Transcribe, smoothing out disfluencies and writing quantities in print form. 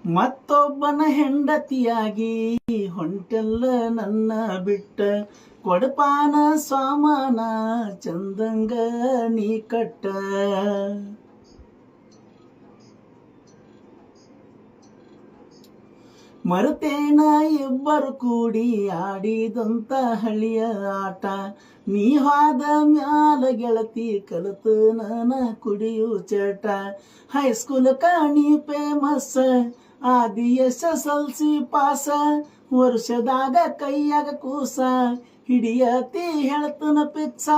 ಮತ್ತೊಬ್ಬನ ಹೆಂಡತಿಯಾಗಿ ಹೊಂಟೆಲ್ಲ ನನ್ನ ಬಿಟ್ಟ ಕೊಡಪಾನ ಸಾಮಾನ ಚಂದಂಗ ನೀ ಕಟ್ಟ. ಮರುತೇನ ಇಬ್ಬರು ಕೂಡಿ ಆಡಿದಂತ ಹಳಿಯ ಆಟ. ನೀ ಹಾದ ಮ್ಯಾಲ ಗೆಳತಿ ಕಲಿತು ನನ ಕುಡಿಯು ಚಟ. ಹೈಸ್ಕೂಲ್ ಕಾಣಿ ಫೇಮಸ್ ಆದಿ SSLC ಪಾಸ. ವರ್ಷದಾಗ ಕೈಯಾಗ ಕೂಸ ಹಿಡಿಯತಿ ಹೇಳ್ತನ ಪಿಕ್ಸ.